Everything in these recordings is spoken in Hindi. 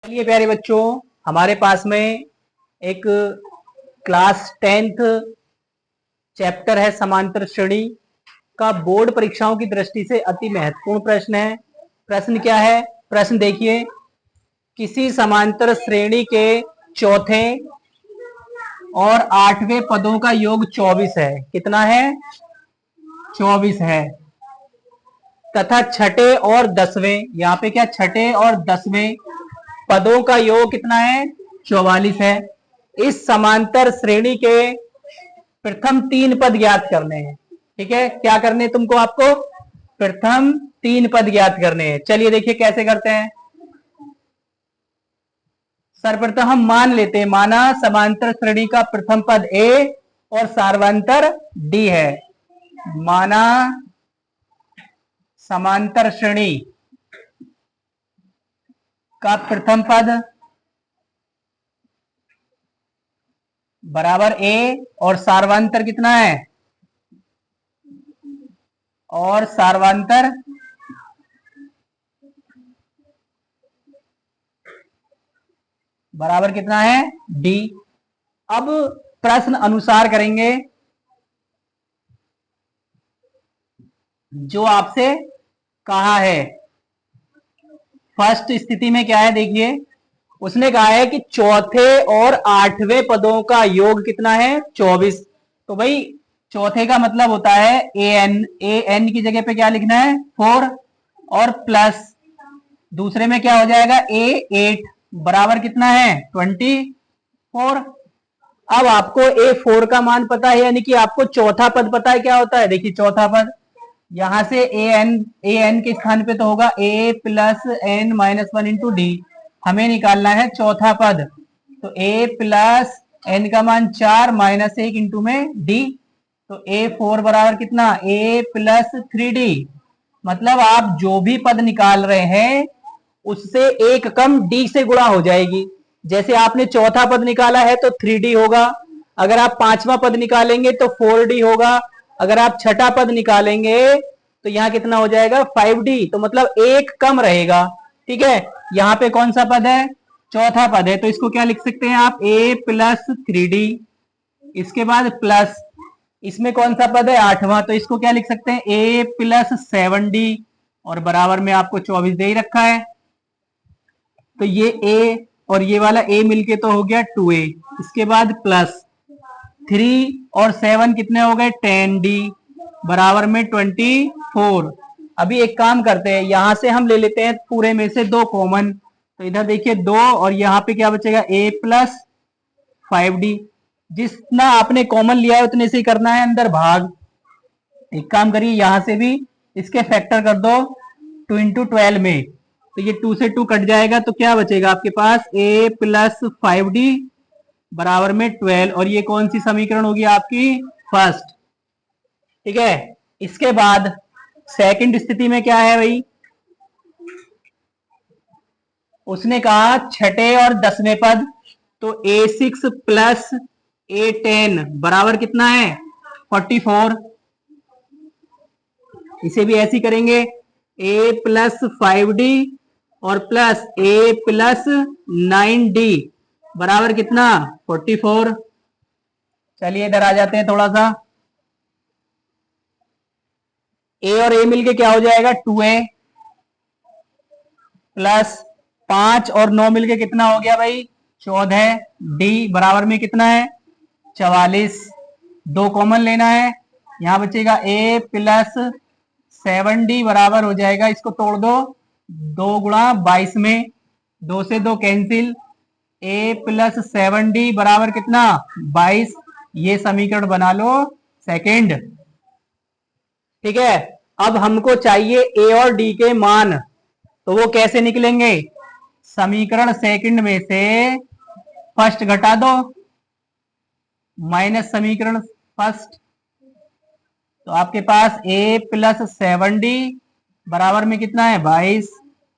चलिए प्यारे बच्चों, हमारे पास में एक क्लास 10th चैप्टर है समांतर श्रेणी का बोर्ड परीक्षाओं की दृष्टि से अति महत्वपूर्ण प्रश्न है। प्रश्न क्या है? प्रश्न देखिए, किसी समांतर श्रेणी के चौथे और आठवें पदों का योग 24 है। कितना है? 24 है। तथा छठे और 10वें, यहाँ पे क्या, छठे और 10वें पदों का योग कितना है? 44 है। इस समांतर श्रेणी के प्रथम 3 पद ज्ञात करने हैं। ठीक है, क्या करने तुमको? आपको प्रथम 3 पद ज्ञात करने हैं। चलिए देखिए कैसे करते हैं। सर्वप्रथम हम मान लेते हैं, माना समांतर श्रेणी का प्रथम पद ए और सार्वंतर डी है। माना समांतर श्रेणी का प्रथम पद बराबर ए और सार्वंतर कितना है? और सार्वंतर बराबर कितना है? डी। अब प्रश्न अनुसार करेंगे। जो आपसे कहा है फर्स्ट स्थिति में क्या है, देखिए उसने कहा है कि चौथे और आठवें पदों का योग कितना है? 24। तो भाई चौथे का मतलब होता है ए एन। ए एन की जगह पे क्या लिखना है? 4 और प्लस दूसरे में क्या हो जाएगा? ए 8 बराबर कितना है? 24। अब आपको ए 4 का मान पता है, यानी कि आपको चौथा पद पता है क्या होता है। देखिए चौथा पद यहां से ए एन के स्थान पे तो होगा A plus N minus 1 into D. हमें निकालना है चौथा पद, तो ए प्लस एन का मान 4 माइनस 1 इंटू में डी। तो ए 4 बराबर कितना? ए प्लस 3डी। मतलब आप जो भी पद निकाल रहे हैं उससे एक कम डी से गुणा हो जाएगी। जैसे आपने चौथा पद निकाला है तो 3D होगा, अगर आप पांचवा पद निकालेंगे तो 4D होगा, अगर आप छठा पद निकालेंगे तो यहाँ कितना हो जाएगा? 5D। तो मतलब एक कम रहेगा। ठीक है, यहाँ पे कौन सा पद है? चौथा पद है, तो इसको क्या लिख सकते हैं आप? ए प्लस 3D। इसके बाद प्लस इसमें कौन सा पद है? आठवां, तो इसको क्या लिख सकते हैं? ए प्लस 7D और बराबर में आपको 24 दे ही रखा है। तो ये ए और ये वाला ए मिलके तो हो गया 2a। इसके बाद प्लस 3 और 7 कितने हो गए? 10d बराबर में 24। अभी एक काम करते हैं, यहां से हम ले लेते हैं पूरे में से 2 कॉमन। तो इधर देखिए 2 और यहाँ पे क्या बचेगा? a plus 5d। जितना आपने कॉमन लिया है उतने से ही करना है, अंदर भाग। एक काम करिए, यहां से भी इसके फैक्टर कर दो 2 इंटू 12 में, तो ये 2 से 2 कट जाएगा, तो क्या बचेगा आपके पास? a प्लस 5d बराबर में 12। और ये कौन सी समीकरण होगी आपकी? फर्स्ट। ठीक है, इसके बाद सेकंड स्थिति में क्या है भाई? उसने कहा छठे और 10वें पद, तो a6 प्लस a10 बराबर कितना है? 44। इसे भी ऐसी करेंगे, a प्लस 5d और प्लस a प्लस 9d बराबर कितना? 44। चलिए इधर आ जाते हैं थोड़ा सा। a और a मिलके क्या हो जाएगा? 2a प्लस 5 और 9 मिलके कितना हो गया भाई? 14। d बराबर में कितना है? 44। 2 कॉमन लेना है, यहां बचेगा a प्लस 7d बराबर हो जाएगा, इसको तोड़ दो 2 गुणा 22 में, 2 से 2 कैंसिल। a प्लस 7d बराबर कितना? 22। ये समीकरण बना लो सेकंड। ठीक है, अब हमको चाहिए a और d के मान, तो वो कैसे निकलेंगे? समीकरण सेकंड में से फर्स्ट घटा दो माइनस समीकरण फर्स्ट, तो आपके पास a प्लस 7d बराबर में कितना है? 22।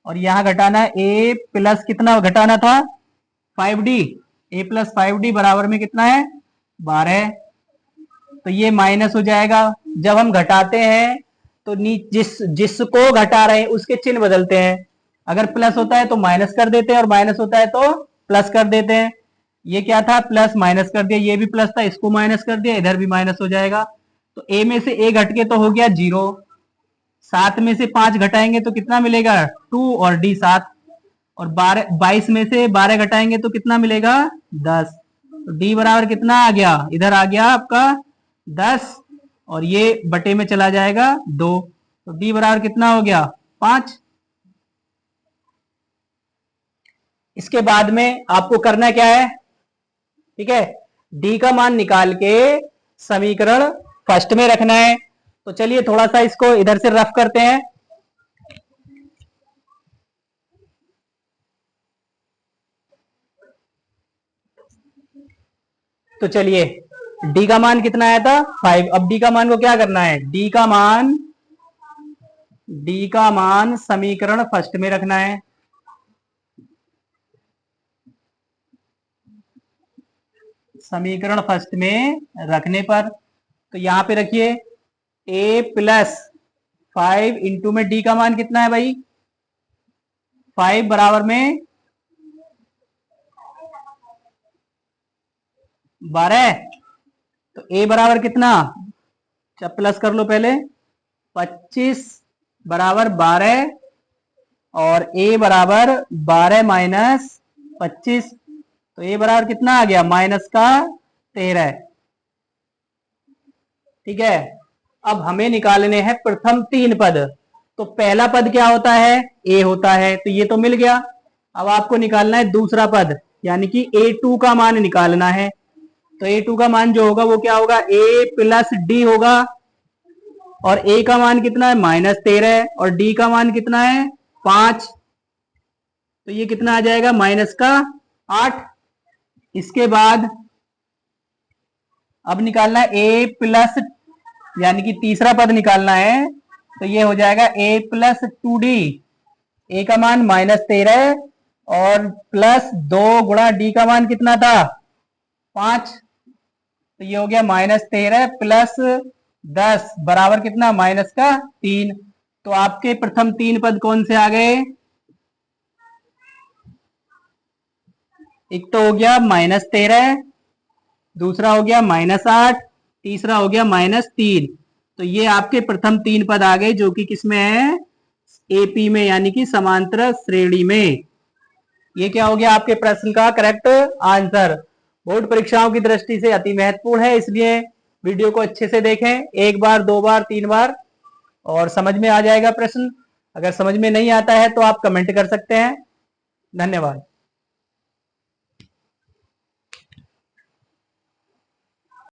और यहां घटाना है a प्लस कितना घटाना था? 5d। a प्लस 5d बराबर में कितना है? 12। तो ये माइनस हो जाएगा। जब हम घटाते हैं तो जिसको घटा रहे हैं उसके चिन्ह बदलते हैं। अगर प्लस होता है तो माइनस कर देते हैं और माइनस होता है तो प्लस कर देते हैं। ये क्या था, प्लस माइनस कर दिया, ये भी प्लस था, इसको माइनस कर दिया, इधर भी माइनस हो जाएगा। तो ए में से ए घट के तो हो गया 0, 7 में से 5 घटाएंगे तो कितना मिलेगा 2 और डी 7, और 22 में से 12 घटाएंगे तो कितना मिलेगा 10। तो डी बराबर कितना आ गया, इधर आ गया आपका 10 और ये बटे में चला जाएगा 2, तो डी बराबर कितना हो गया 5। इसके बाद में आपको करना क्या है, ठीक है, डी का मान निकाल के समीकरण फर्स्ट में रखना है। तो चलिए थोड़ा सा इसको इधर से रफ करते हैं। तो चलिए डी का मान कितना आया था 5। अब डी का मान को क्या करना है, डी का मान समीकरण फर्स्ट में रखना है। समीकरण फर्स्ट में रखने पर तो यहां पे रखिए a प्लस 5 इंटू में डी का मान कितना है भाई 5 बराबर में 12। तो a बराबर कितना, जब प्लस कर लो पहले, 25 बराबर 12 और a बराबर 12 माइनस 25, तो a बराबर कितना आ गया माइनस का 13। ठीक है, अब हमें निकालने हैं प्रथम 3 पद। तो पहला पद क्या होता है, a होता है, तो ये तो मिल गया। अब आपको निकालना है दूसरा पद, यानी कि a2 का मान निकालना है। तो a2 का मान जो होगा वो क्या होगा, a प्लस डी होगा, और a का मान कितना है -13 और d का मान कितना है 5, तो ये कितना आ जाएगा माइनस का 8। इसके बाद अब निकालना है a प्लस, यानी कि तीसरा पद निकालना है, तो ये हो जाएगा a प्लस 2d, a का मान -13 और प्लस 2 गुणा d का मान कितना था 5, तो ये हो गया -13 प्लस 10 बराबर कितना माइनस का 3। तो आपके प्रथम 3 पद कौन से आ गए, एक तो हो गया -13, दूसरा हो गया -8, तीसरा हो गया -3। तो ये आपके प्रथम 3 पद आ गए जो कि किसमें है, एपी में, यानी कि समांतर श्रेणी में। ये क्या हो गया आपके प्रश्न का करेक्ट आंसर। बोर्ड परीक्षाओं की दृष्टि से अति महत्वपूर्ण है, इसलिए वीडियो को अच्छे से देखें, 1 बार 2 बार 3 बार, और समझ में आ जाएगा प्रश्न। अगर समझ में नहीं आता है तो आप कमेंट कर सकते हैं। धन्यवाद।